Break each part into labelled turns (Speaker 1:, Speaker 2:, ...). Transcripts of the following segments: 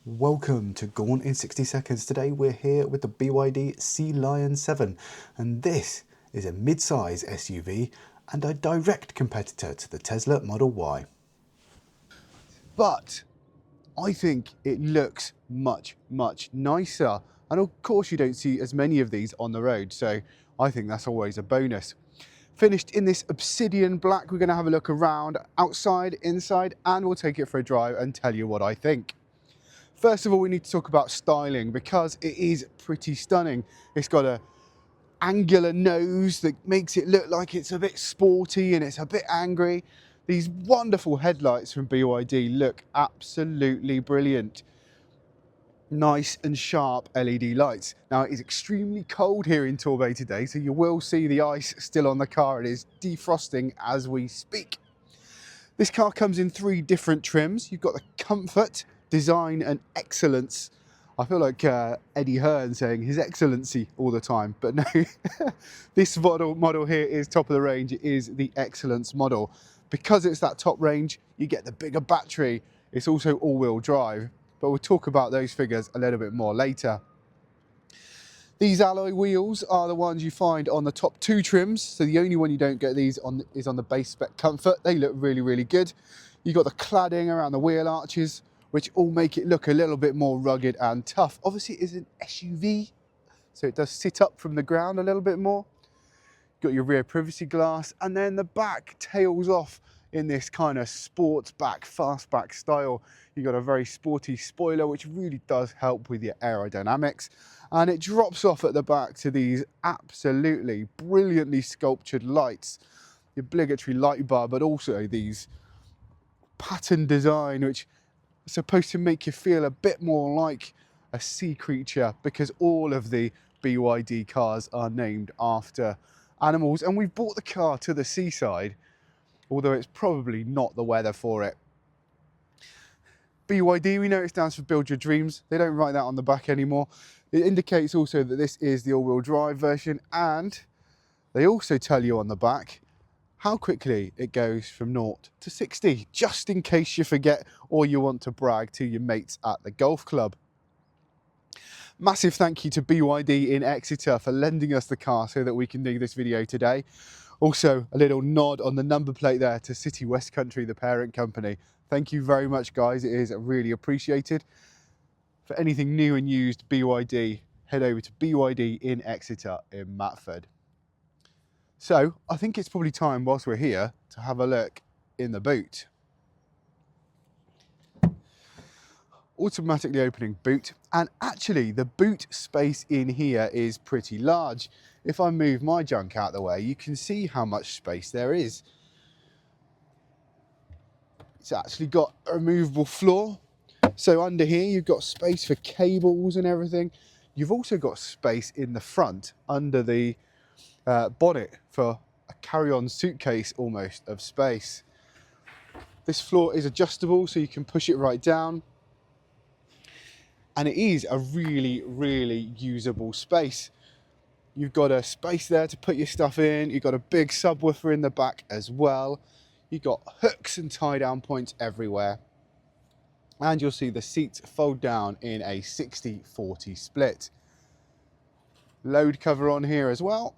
Speaker 1: Welcome to Gone in 60 Seconds. Today we're here with the BYD Sealion 7, and this is a mid-size SUV and a direct competitor to the Tesla Model Y. But I think it looks much nicer, and of course you don't see as many of these on the road, so I think that's always a bonus. Finished in this obsidian black. We're going to have a look around, outside, inside, and we'll take it for a drive and tell you what I think. First of all, we need to talk about styling because it is pretty stunning. It's got a angular nose that makes it look like it's a bit sporty and it's a bit angry. These wonderful headlights from BYD look absolutely brilliant. Nice and sharp LED lights. Now it is extremely cold here in Torbay today, so you will see the ice still on the car. It is defrosting as we speak. This car comes in 3 different trims. You've got the Comfort, Design and Excellence. I feel like Eddie Hearn saying His Excellency all the time, but no. This model here is top of the range. It is the Excellence model. Because it's that top range, you get the bigger battery. It's also all-wheel drive, but we'll talk about those figures a little bit more later. These alloy wheels are the ones you find on the top 2 trims, so the only one you don't get these on is on the base spec Comfort. They look really good. You've got the cladding around the wheel arches, which all make it look a little bit more rugged and tough. Obviously it is an SUV, so it does sit up from the ground a little bit more. Got your rear privacy glass, and then the back tails off in this kind of sports back, fastback style. You've got a very sporty spoiler, which really does help with your aerodynamics. And it drops off at the back to these absolutely brilliantly sculptured lights. The obligatory light bar, but also these pattern design, which is supposed to make you feel a bit more like a sea creature, because all of the BYD cars are named after animals. And we've brought the car to the seaside, although it's probably not the weather for it. BYD, we know it stands for Build Your Dreams. They don't write that on the back anymore. It indicates also that this is the all-wheel drive version, and they also tell you on the back how quickly it goes from 0 to 60, just in case you forget or you want to brag to your mates at the golf club. Massive thank you to BYD in Exeter for lending us the car so that we can do this video today. Also, a little nod on the number plate there to City West Country, the parent company. Thank you very much, guys. It is really appreciated. For anything new and used BYD, head over to BYD in Exeter in Matford. So I think it's probably time, whilst we're here, to have a look in the boot. Automatically opening boot, and actually the boot space in here is pretty large. If I move my junk out of the way, you can see how much space there is. It's actually got a removable floor. So under here, you've got space for cables and everything. You've also got space in the front under the bonnet for a carry-on suitcase almost of space. This floor is adjustable, so you can push it right down. And it is a really usable space. You've got a space there to put your stuff in. You've got a big subwoofer in the back as well. You've got hooks and tie-down points everywhere. And you'll see the seats fold down in a 60-40 split. Load cover on here as well.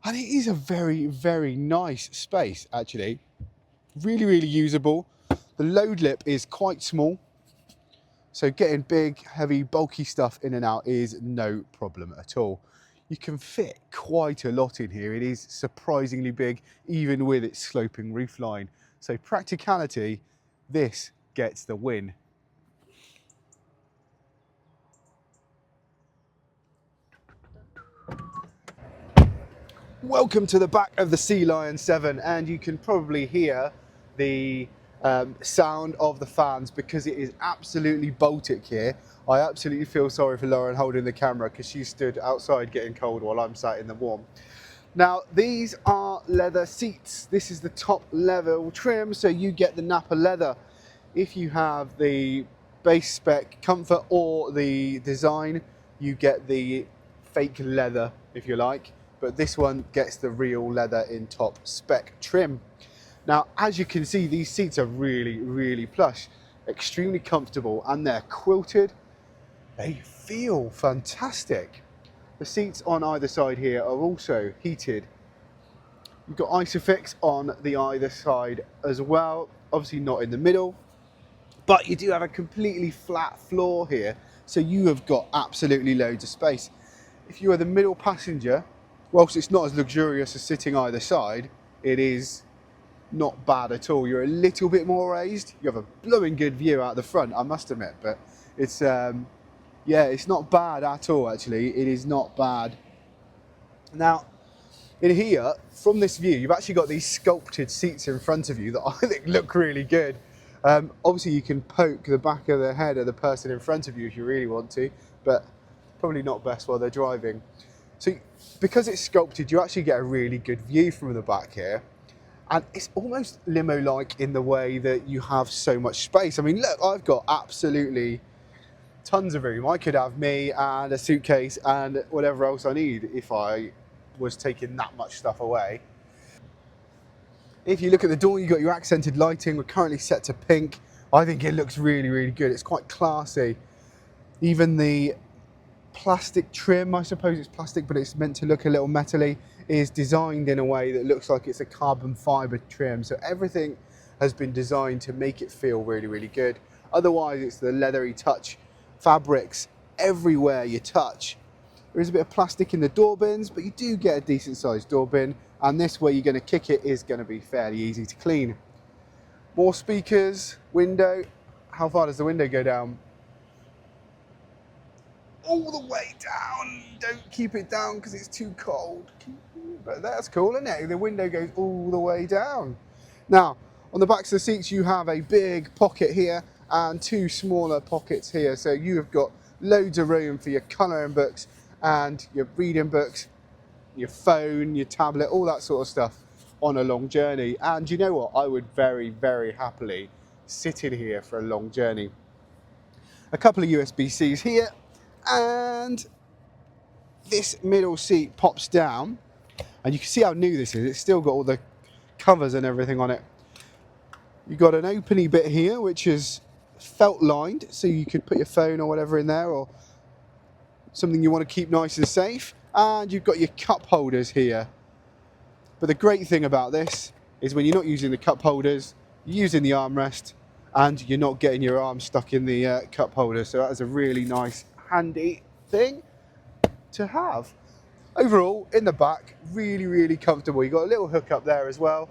Speaker 1: And it is a very nice space, actually. Really usable. The load lip is quite small, so getting big, heavy, bulky stuff in and out is no problem at all. You can fit quite a lot in here. It is surprisingly big, even with its sloping roofline. So practicality, this gets the win. Welcome to the back of the Sealion 7, and you can probably hear the sound of the fans because it is absolutely Baltic here. I absolutely feel sorry for Lauren holding the camera because she stood outside getting cold while I'm sat in the warm. Now, these are leather seats. This is the top level trim, so you get the Napa leather. If you have the base spec Comfort or the Design, you get the fake leather, if you like. But this one gets the real leather in top spec trim. Now, as you can see, these seats are really plush, extremely comfortable, and they're quilted. They feel fantastic. The seats on either side here are also heated. You've got Isofix on the either side as well, obviously not in the middle, but you do have a completely flat floor here, so you have got absolutely loads of space. If you are the middle passenger, whilst it's not as luxurious as sitting either side, it is not bad at all. You're a little bit more raised. You have a blowing good view out the front, I must admit, but it's yeah, it's not bad at all, actually. It is not bad. Now, in here, from this view, you've actually got these sculpted seats in front of you that I think look really good. Obviously, you can poke the back of the head of the person in front of you if you really want to, but probably not best while they're driving. So, because it's sculpted, you actually get a really good view from the back here. And it's almost limo-like in the way that you have so much space. I mean, look, I've got absolutely tons of room. I could have me and a suitcase and whatever else I need if I was taking that much stuff away. If you look at the door, you've got your accented lighting. We're currently set to pink. I think it looks really, really good. It's quite classy. Even the plastic trim, I suppose it's plastic, but it's meant to look a little metally, is designed in a way that looks like it's a carbon fibre trim. So everything has been designed to make it feel really, really good. Otherwise, it's the leathery touch fabrics everywhere you touch. There is a bit of plastic in the door bins, but you do get a decent sized door bin, and this, where you're going to kick it, is going to be fairly easy to clean. More speakers, window. How far does the window go down? All the way down. Don't keep it down because it's too cold. But that's cool, isn't it? The window goes all the way down. Now, on the backs of the seats, you have a big pocket here and two smaller pockets here. So you have got loads of room for your colouring books and your reading books, your phone, your tablet, all that sort of stuff on a long journey. And you know what? I would very, very happily sit in here for a long journey. A couple of USB-Cs here, and this middle seat pops down, and you can see how new this is. It's still got all the covers and everything on it. You've got an openy bit here, which is felt lined, so you could put your phone or whatever in there, or something you want to keep nice and safe. And you've got your cup holders here. But the great thing about this is when you're not using the cup holders, you're using the armrest, and you're not getting your arm stuck in the cup holder. So that is a really nice, handy thing to have. Overall, in the back, really, really comfortable. You've got a little hook up there as well.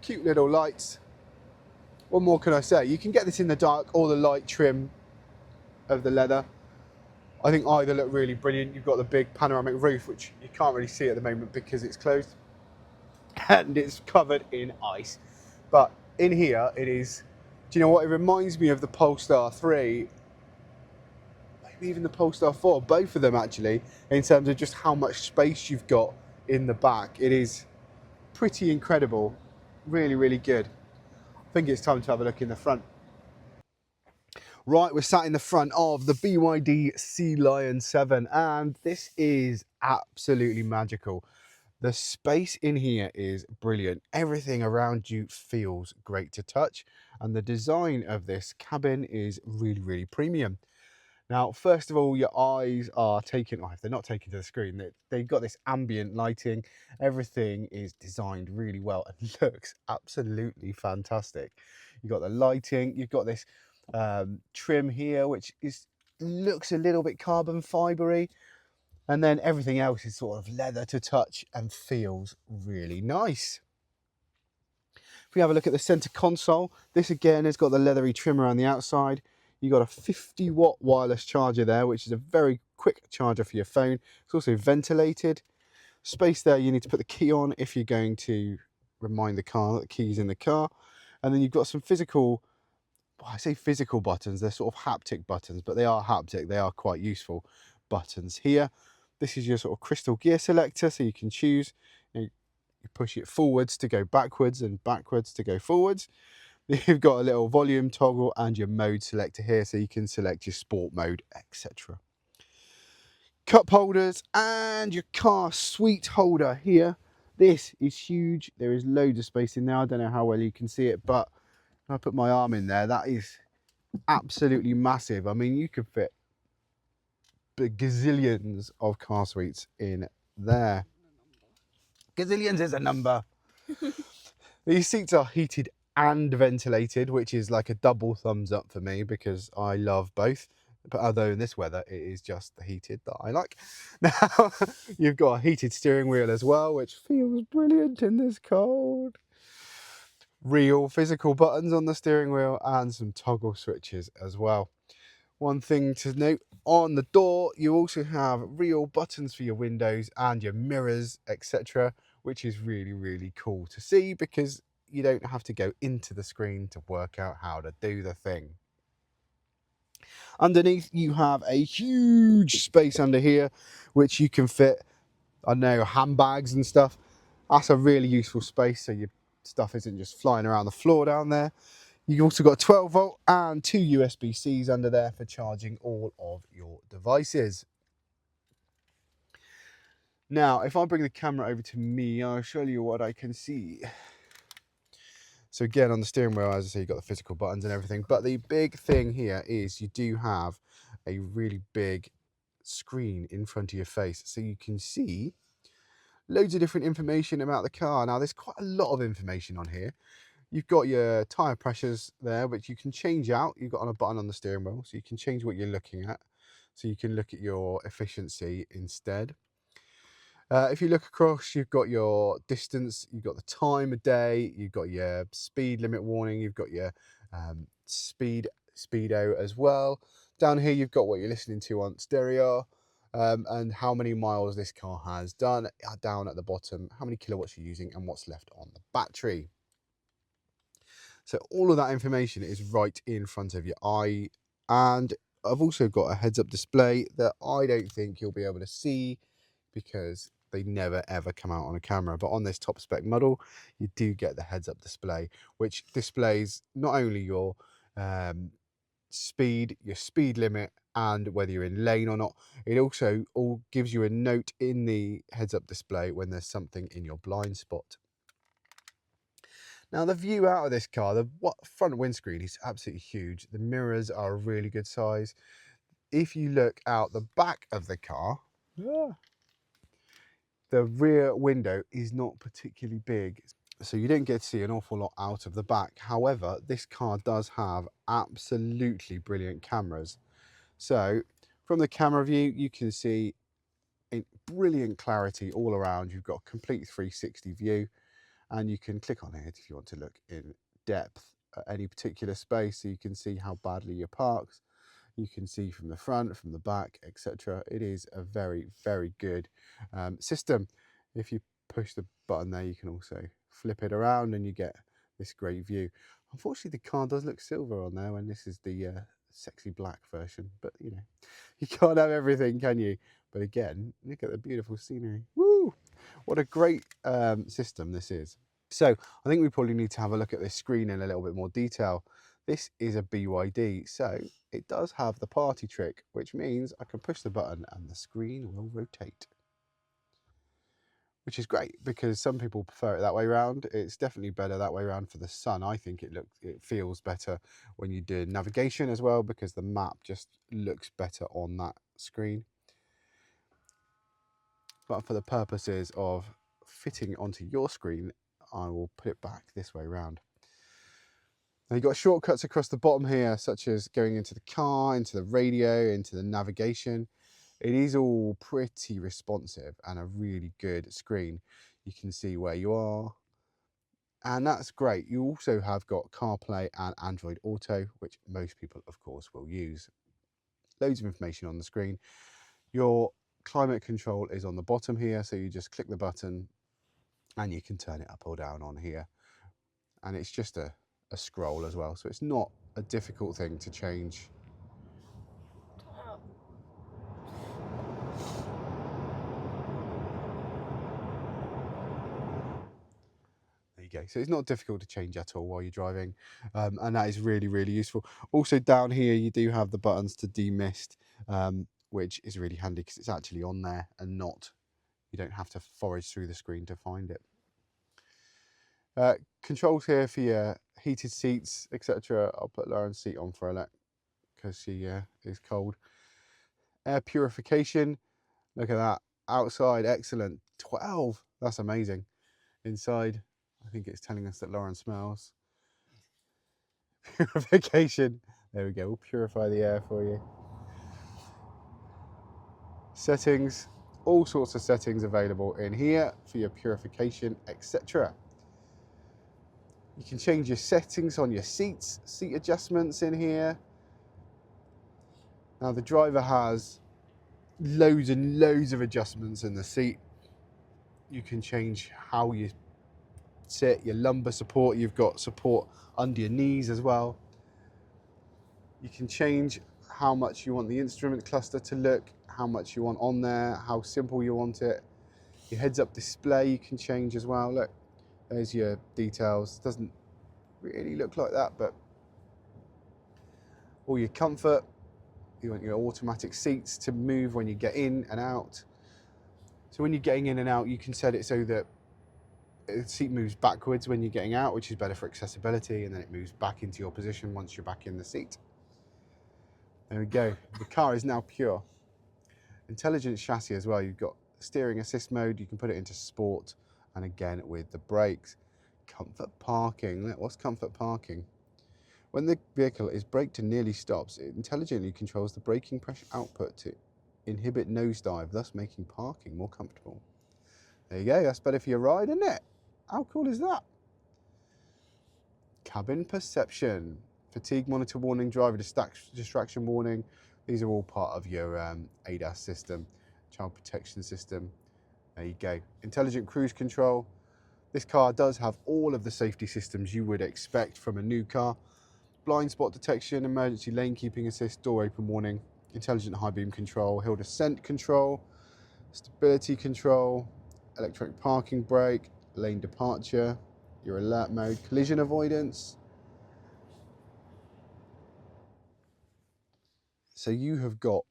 Speaker 1: Cute little lights. What more can I say? You can get this in the dark or the light trim of the leather. I think either look really brilliant. You've got the big panoramic roof, which you can't really see at the moment because it's closed and it's covered in ice. But in here, it is, do you know what? It reminds me of the Polestar 3, maybe even the Polestar 4, both of them actually, in terms of just how much space you've got in the back. It is pretty incredible. Really, really good. I think it's time to have a look in the front. Right, we're sat in the front of the BYD Sealion 7, and this is absolutely magical. The space in here is brilliant. Everything around you feels great to touch, and the design of this cabin is really, really premium. Now, first of all, your eyes are taken, if they're not taken to the screen, they've got this ambient lighting. Everything is designed really well and looks absolutely fantastic. You've got the lighting, you've got this trim here, which looks a little bit carbon fibery, and then everything else is sort of leather to touch and feels really nice. If we have a look at the center console, this again has got the leathery trim around the outside. You've got a 50-watt wireless charger there, which is a very quick charger for your phone. It's also ventilated. Space there, you need to put the key on if you're going to remind the car that the key's in the car. And then you've got some physical, well, I say physical buttons, they're sort of haptic buttons, but they are haptic, they are quite useful buttons here. This is your sort of crystal gear selector, so you can choose, you push it forwards to go backwards and backwards to go forwards. You've got a little volume toggle and your mode selector here, so you can select your sport mode, etc. Cup holders and your car seat holder here. This is huge. There is loads of space in there. I don't know how well you can see it, but when I put my arm in there, that is absolutely massive. I mean, you could fit gazillions of car suites in there. Gazillions is a number. These seats are heated and ventilated, which is like a double thumbs up for me because I love both. But although in this weather, it is just the heated that I like. Now, you've got a heated steering wheel as well, which feels brilliant in this cold. Real physical buttons on the steering wheel and some toggle switches as well. One thing to note, on the door, you also have real buttons for your windows and your mirrors, etc., which is really, really cool to see because you don't have to go into the screen to work out how to do the thing. Underneath, you have a huge space under here, which you can fit, I know, handbags and stuff. That's a really useful space, so your stuff isn't just flying around the floor down there. You've also got 12 volt and 2 USB-Cs under there for charging all of your devices. Now, if I bring the camera over to me, I'll show you what I can see. So again, on the steering wheel, as I say, you've got the physical buttons and everything. But the big thing here is you do have a really big screen in front of your face. So you can see loads of different information about the car. Now, there's quite a lot of information on here. You've got your tyre pressures there, which you can change out. You've got on a button on the steering wheel, so you can change what you're looking at. So you can look at your efficiency instead. If you look across, you've got your distance, you've got the time of day, you've got your speed limit warning, you've got your speedo as well. Down here, you've got what you're listening to on stereo. And how many miles this car has done. Down at the bottom, how many kilowatts you're using and what's left on the battery. So all of that information is right in front of your eye. And I've also got a heads-up display that I don't think you'll be able to see because they never ever come out on a camera. But on this top spec model, you do get the heads-up display, which displays not only your speed, your speed limit, and whether you're in lane or not. It also all gives you a note in the heads-up display when there's something in your blind spot. Now, the view out of this car, the front windscreen is absolutely huge. The mirrors are a really good size. If you look out the back of the car, the rear window is not particularly big, so you don't get to see an awful lot out of the back. However, this car does have absolutely brilliant cameras. So from the camera view, you can see in brilliant clarity all around. You've got a complete 360 view. And you can click on it if you want to look in depth at any particular space, so you can see how badly you're parked. You can see from the front, from the back, etc. It is a very, very good system. If you push the button there, you can also flip it around and you get this great view. Unfortunately, the car does look silver on there, and this is the sexy black version. But you know, you can't have everything, can you? But again, look at the beautiful scenery. Woo! What a great system this is. So I think we probably need to have a look at this screen in a little bit more detail. This is a BYD, so it does have the party trick, which means I can push the button and the screen will rotate. Which is great because some people prefer it that way around. It's definitely better that way around for the sun. I think it feels better when you do navigation as well because the map just looks better on that screen. But for the purposes of fitting onto your screen, I will put it back this way around. Now you've got shortcuts across the bottom here, such as going into the car, into the radio, into the navigation. It is all pretty responsive and a really good screen. You can see where you are, and that's great. You also have got CarPlay and Android Auto, which most people, of course, will use. Loads of information on the screen. Your climate control is on the bottom here, so you just click the button and you can turn it up or down on here. And it's just a scroll as well, so it's not a difficult thing to change. There you go. So it's not difficult to change at all while you're driving, and that is really, really useful. Also down here you do have the buttons to demist, which is really handy because it's actually on there and not, you don't have to forage through the screen to find it. Controls here for your heated seats, etc. I'll put Lauren's seat on for a look because she is cold. Air purification, look at that. Outside, excellent. 12, that's amazing. Inside, I think it's telling us that Lauren smells. Purification, there we go, we'll purify the air for you. Settings, all sorts of settings available in here for your purification, etc. You can change your settings on your seats, seat adjustments in here. Now the driver has loads and loads of adjustments in the seat. You can change how you sit, your lumbar support, you've got support under your knees as well. You can change how much you want the instrument cluster to look, how much you want on there, how simple you want it. Your heads-up display you can change as well. Look, there's your details. Doesn't really look like that, but all your comfort. You want your automatic seats to move when you get in and out. So when you're getting in and out, you can set it so that the seat moves backwards when you're getting out, which is better for accessibility, and then it moves back into your position once you're back in the seat. There we go. The car is now pure. Intelligent chassis as well. You've got steering assist mode. You can put it into sport, and again with the brakes. Comfort parking. What's comfort parking? When the vehicle is braked and nearly stops, it intelligently controls the braking pressure output to inhibit nosedive, thus making parking more comfortable. There you go, that's better for your ride, isn't it? How cool is that? Cabin perception, fatigue monitor warning, driver distraction warning. These are all part of your ADAS system, child protection system. There you go. Intelligent cruise control. This car does have all of the safety systems you would expect from a new car. Blind spot detection, emergency lane keeping assist, door open warning, intelligent high beam control, hill descent control, stability control, electronic parking brake, lane departure, your alert mode, collision avoidance. So you have got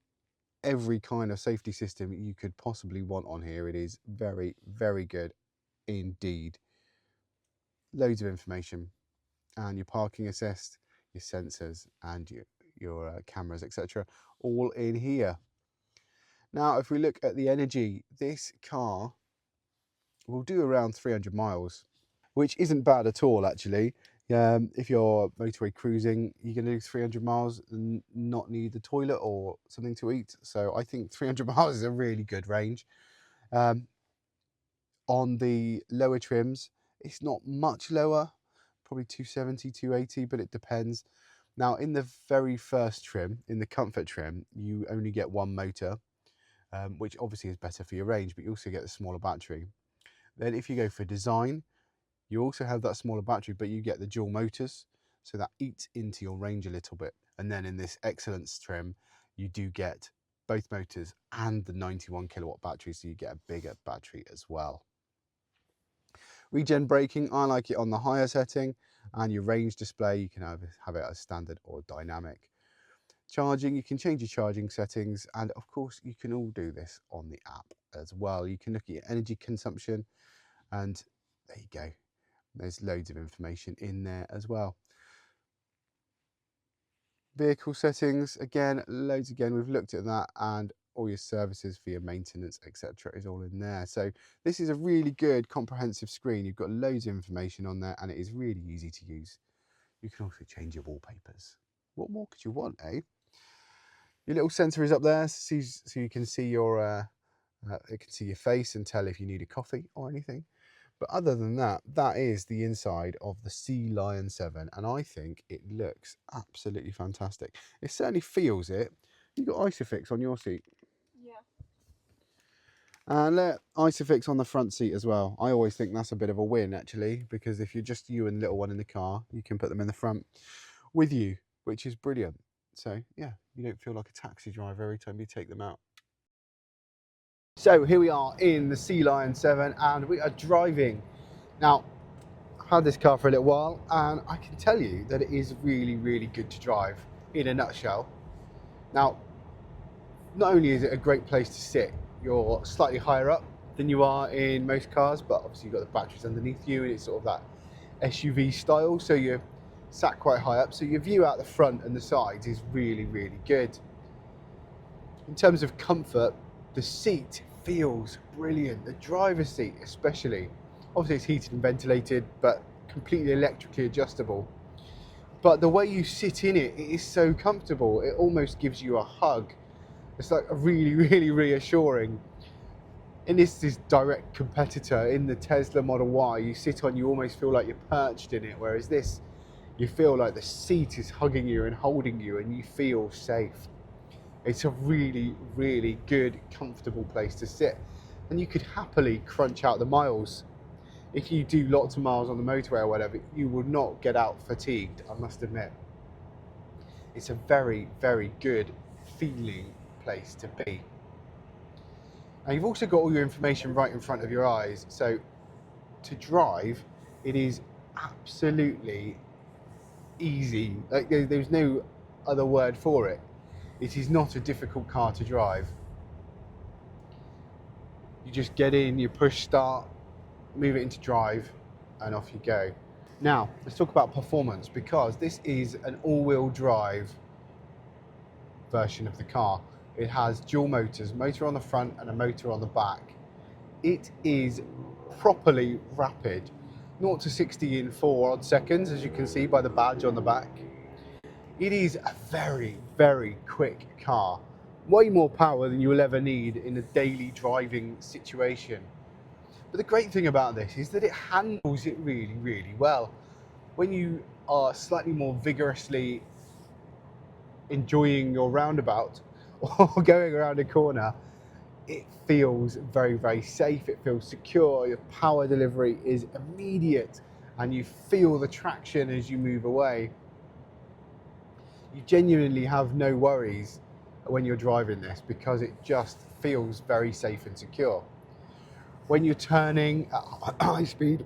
Speaker 1: every kind of safety system you could possibly want on here. It is very, very good indeed. Loads of information, and your parking assist, your sensors, and your cameras, etc., all in here. Now, if we look at the energy, this car will do around 300 miles, which isn't bad at all, actually. If you're motorway cruising, you're going to do 300 miles and not need the toilet or something to eat. So I think 300 miles is a really good range. On the lower trims, it's not much lower, probably 270, 280, but it depends. Now, in the very first trim, in the comfort trim, you only get one motor, which obviously is better for your range, but you also get the smaller battery. Then if you go for design, you also have that smaller battery, but you get the dual motors, so that eats into your range a little bit. And then in this excellence trim, you do get both motors and the 91 kilowatt battery, so you get a bigger battery as well. Regen braking, I like it on the higher setting, and your range display, you can have it as standard or dynamic. Charging, you can change your charging settings, and of course you can all do this on the app as well. You can look at your energy consumption, and there you go. There's loads of information in there as well. Vehicle settings, again, loads again. We've looked at that, and all your services for your maintenance, etc., is all in there. So this is a really good comprehensive screen. You've got loads of information on there, and it is really easy to use. You can also change your wallpapers. What more could you want, eh? Your little sensor is up there, so you can see your it can see your face and tell if you need a coffee or anything. But other than that, that is the inside of the Sealion 7, and I think it looks absolutely fantastic. It certainly feels it. You've got Isofix on your seat.
Speaker 2: Yeah.
Speaker 1: And Isofix on the front seat as well. I always think that's a bit of a win, actually, because if you're just you and little one in the car, you can put them in the front with you, which is brilliant. So yeah, you don't feel like a taxi driver every time you take them out. So here we are in the Sealion 7, and we are driving. Now, I've had this car for a little while, and I can tell you that it is really, really good to drive in a nutshell. Now, not only is it a great place to sit, you're slightly higher up than you are in most cars, but obviously you've got the batteries underneath you, and it's sort of that SUV style, so you're sat quite high up, so your view out the front and the sides is really, really good. In terms of comfort, the seat feels brilliant. The driver's seat especially. Obviously it's heated and ventilated, but completely electrically adjustable. But the way you sit in it, it is so comfortable. It almost gives you a hug. It's like a really, really reassuring. And this is direct competitor in the Tesla Model Y. You sit on, you almost feel like you're perched in it, whereas this, you feel like the seat is hugging you and holding you, and you feel safe. It's a really, really good, comfortable place to sit. And you could happily crunch out the miles. If you do lots of miles on the motorway or whatever, you will not get out fatigued, I must admit. It's a very, very good feeling place to be. And you've also got all your information right in front of your eyes. So to drive, it is absolutely easy. Like, there's no other word for it. It is not a difficult car to drive. You just get in, you push start, move it into drive, and off you go. Now, let's talk about performance, because this is an all-wheel drive version of the car. It has dual motors, motor on the front and a motor on the back. It is properly rapid. 0 to 60 in 4 odd seconds, as you can see by the badge on the back. It is a very, very quick car. Way more power than you will ever need in a daily driving situation. But the great thing about this is that it handles it really, really well. When you are slightly more vigorously enjoying your roundabout or going around a corner, it feels very, very safe. It feels secure. Your power delivery is immediate, and you feel the traction as you move away. You genuinely have no worries when you're driving this, because it just feels very safe and secure. When you're turning at high speed,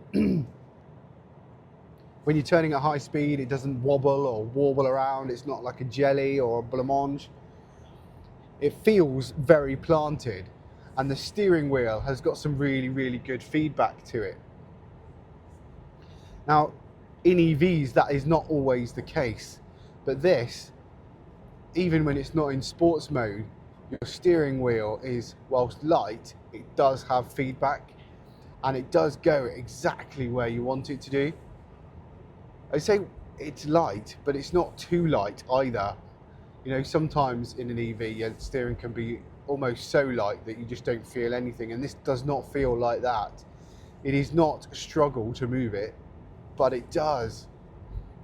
Speaker 1: it doesn't wobble or warble around. It's not like a jelly or a blancmange. It feels very planted, and the steering wheel has got some really, really good feedback to it. Now, in EVs, that is not always the case, but this, even when it's not in sports mode, your steering wheel is, whilst light, it does have feedback, and it does go exactly where you want it to do. I say it's light, but it's not too light either. You know, sometimes in an EV, the steering can be almost so light that you just don't feel anything, and this does not feel like that. It is not a struggle to move it, but it does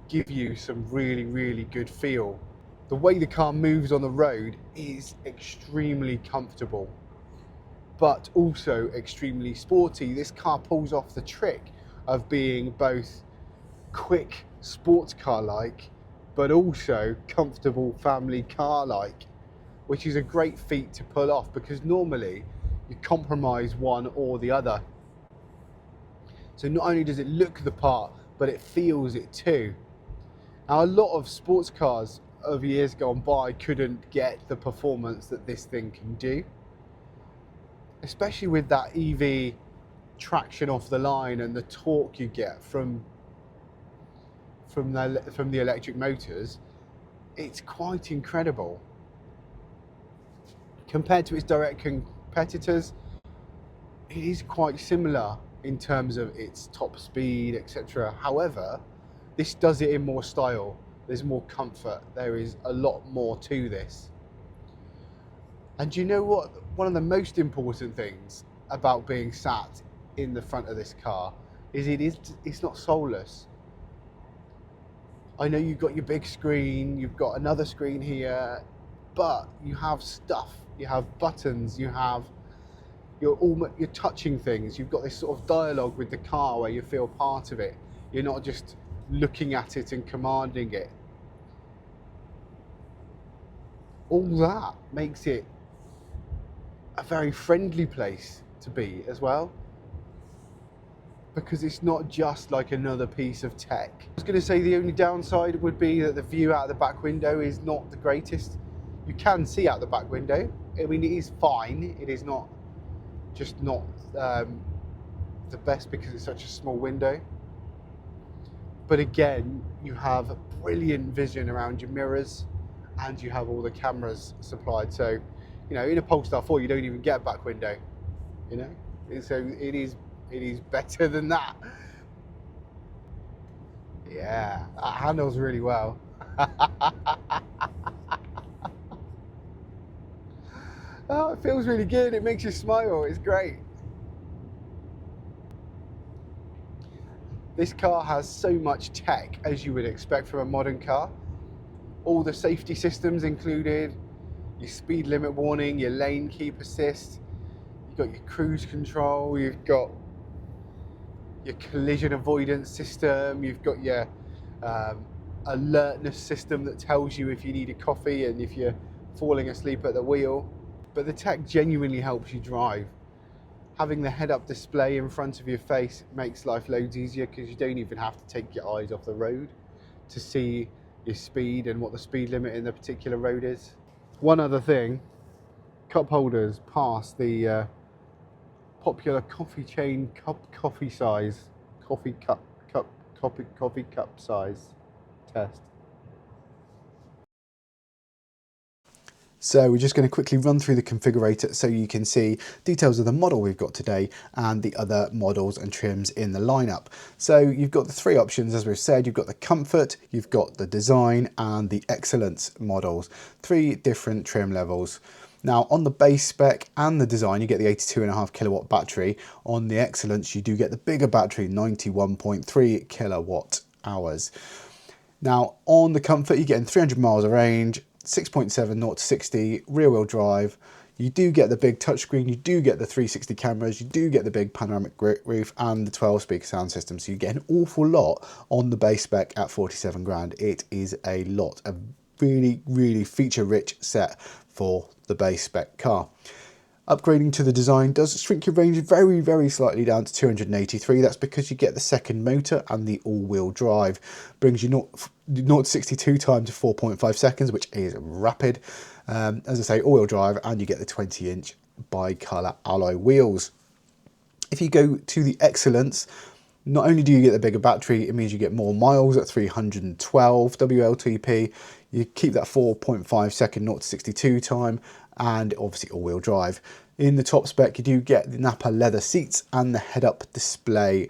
Speaker 1: give you some really, really good feel. The way the car moves on the road is extremely comfortable, but also extremely sporty. This car pulls off the trick of being both quick sports car-like, but also comfortable family car-like, which is a great feat to pull off, because normally you compromise one or the other. So not only does it look the part, but it feels it too. Now, a lot of sports cars of years gone by couldn't get the performance that this thing can do, especially with that EV traction off the line and the torque you get from the electric motors. It's quite incredible. Compared to its direct competitors, it is quite similar in terms of its top speed, etc. However, this does it in more style. There's more comfort. There is a lot more to this. And you know what? One of the most important things about being sat in the front of this car is it's not soulless. I know you've got your big screen, you've got another screen here, but you have stuff. You have buttons, you're touching things. You've got this sort of dialogue with the car where you feel part of it. You're not just looking at it and commanding it. All that makes it a very friendly place to be as well, because it's not just like another piece of tech. I was going to say the only downside would be that the view out the back window is not the greatest. You can see out the back window. I mean, it is fine. It is not the best because it's such a small window. But again, you have brilliant vision around your mirrors, and you have all the cameras supplied, so You know, in a Polestar 4, you don't even get a back window. You know, and so it is better than that. Yeah, that handles really well. Oh, it feels really good. It makes you smile. It's great. This car has so much tech, as you would expect from a modern car. All the safety systems included, your speed limit warning, your lane keep assist, you've got your cruise control, you've got your collision avoidance system, you've got your alertness system that tells you if you need a coffee and if you're falling asleep at the wheel. But the tech genuinely helps you drive. Having the head-up display in front of your face makes life loads easier because you don't even have to take your eyes off the road to see your speed and what the speed limit in the particular road is. One other thing, cup holders pass the popular coffee chain coffee cup size test. So we're just going to quickly run through the configurator so you can see details of the model we've got today and the other models and trims in the lineup. So you've got the three options, as we've said. You've got the comfort, you've got the design and the excellence models. Three different trim levels. Now on the base spec and the design, you get the 82.5 kilowatt battery. On the excellence, you do get the bigger battery, 91.3 kilowatt hours. Now on the comfort, you're getting 300 miles of range, 6.7 0 to 60, rear wheel drive. You do get the big touchscreen, you do get the 360 cameras, you do get the big panoramic roof and the 12 speaker sound system. So you get an awful lot on the base spec at 47 grand. It is a lot, a really, really feature rich set for the base spec car. Upgrading to the design does shrink your range very, very slightly down to 283. That's because you get the second motor and the all-wheel drive. Brings you 0 to 62 time to 4.5 seconds, which is rapid. As I say, all-wheel drive, and you get the 20-inch bi-colour alloy wheels. If you go to the excellence, not only do you get the bigger battery, it means you get more miles at 312 WLTP. You keep that 4.5 second 0 to 62 time, and obviously all-wheel drive. In the top spec, you do get the Napa leather seats and the head-up display.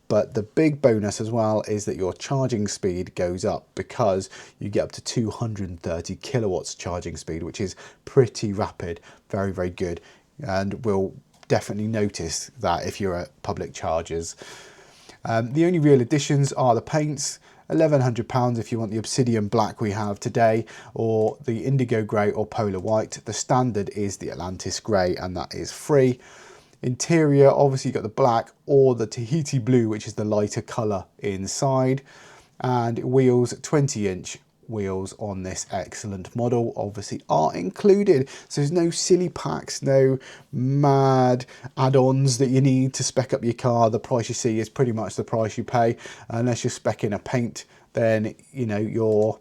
Speaker 1: But the big bonus as well is that your charging speed goes up because you get up to 230 kilowatts charging speed, which is pretty rapid, very, very good. And we'll definitely notice that if you're at public chargers. The only real additions are the paints. £1,100 if you want the obsidian black we have today, or the indigo grey or polar white. The standard is the Atlantis grey, and that is free. Interior, obviously you've got the black or the Tahiti blue, which is the lighter colour inside. And wheels, 20-inch wheels on this excellent model obviously are included. So there's no silly packs, no mad add-ons that you need to spec up your car. The price you see is pretty much the price you pay. Unless you're specking a paint, then you know you're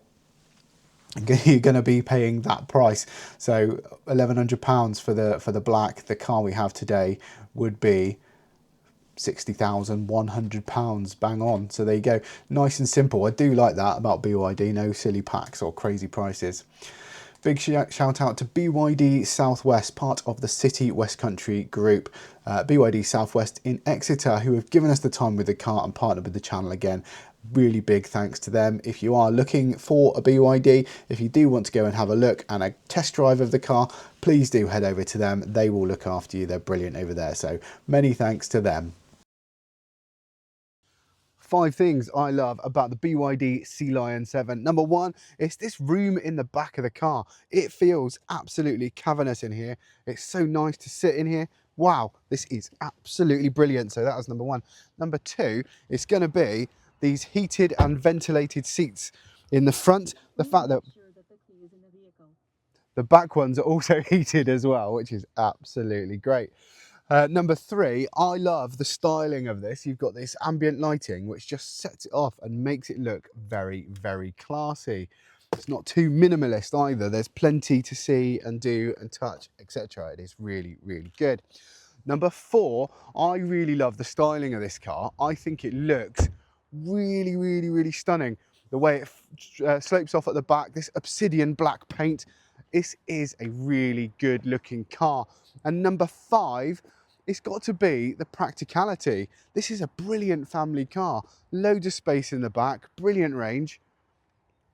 Speaker 1: going to be paying that price. So £1,100 for the black. The car we have today would be £60,100, bang on. So there you go, nice and simple. I do like that about BYD, no silly packs or crazy prices. Big shout out to BYD South West, part of the City West Country group. BYD South West in Exeter, who have given us the time with the car and partnered with the channel again. Really big thanks to them. If you are looking for a BYD, if you do want to go and have a look and a test drive of the car, please do head over to them. They will look after you. They're brilliant over there. So many thanks to them. 5 things I love about the BYD Sealion 7. Number 1, it's this room in the back of the car. It feels absolutely cavernous in here. It's so nice to sit in here. Wow, this is absolutely brilliant. So that was number 1. Number 2, it's going to be these heated and ventilated seats in the front. The fact that the back ones are also heated as well, which is absolutely great. Number 3, I love the styling of this. You've got this ambient lighting, which just sets it off and makes it look very, very classy. It's not too minimalist either. There's plenty to see and do and touch, etc. It is really, really good. Number 4, I really love the styling of this car. I think it looks really, really, really stunning. The way it slopes off at the back, this obsidian black paint, This is a really good looking car. And number 5, it's got to be the practicality. This is a brilliant family car. Loads of space in the back, brilliant range.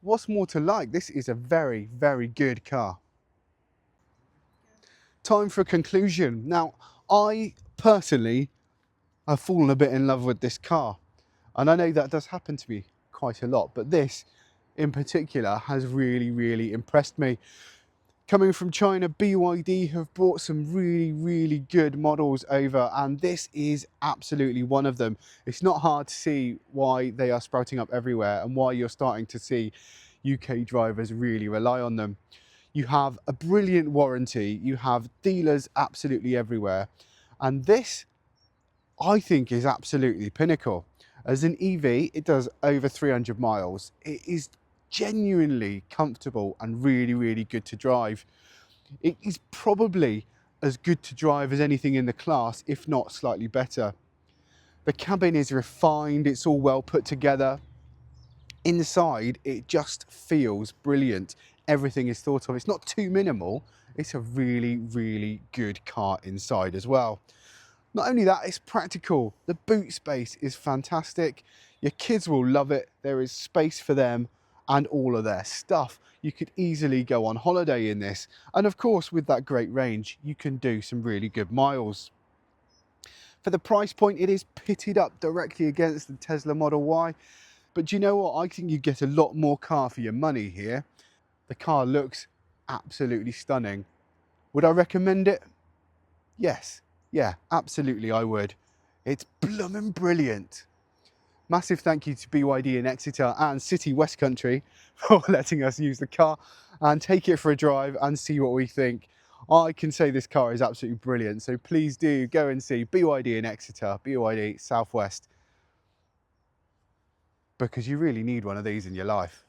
Speaker 1: What's more to like? This is a very, very good car. Time for a conclusion. Now, I personally have fallen a bit in love with this car. And I know that does happen to me quite a lot, but this in particular has really, really impressed me. Coming from China, BYD have brought some really, really good models over, and this is absolutely one of them. It's not hard to see why they are sprouting up everywhere and why you're starting to see UK drivers really rely on them. You have a brilliant warranty, you have dealers absolutely everywhere, and this, I think, is absolutely pinnacle. As an EV, it does over 300 miles. It is genuinely comfortable and really, really good to drive. It is probably as good to drive as anything in the class, if not slightly better. The cabin is refined, it's all well put together. Inside, it just feels brilliant. Everything is thought of. It's not too minimal. It's a really, really good car inside as well. Not only that, it's practical. The boot space is fantastic. Your kids will love it. There is space for them and all of their stuff. You could easily go on holiday in this. And of course, with that great range, you can do some really good miles. For the price point, it is pitted up directly against the Tesla Model Y. But do you know what? I think you get a lot more car for your money here. The car looks absolutely stunning. Would I recommend it? Yes. Yeah, absolutely I would. It's bloomin' brilliant. Massive thank you to BYD in Exeter and City West Country for letting us use the car and take it for a drive and see what we think. I can say this car is absolutely brilliant, so please do go and see BYD in Exeter, BYD South West, because you really need one of these in your life.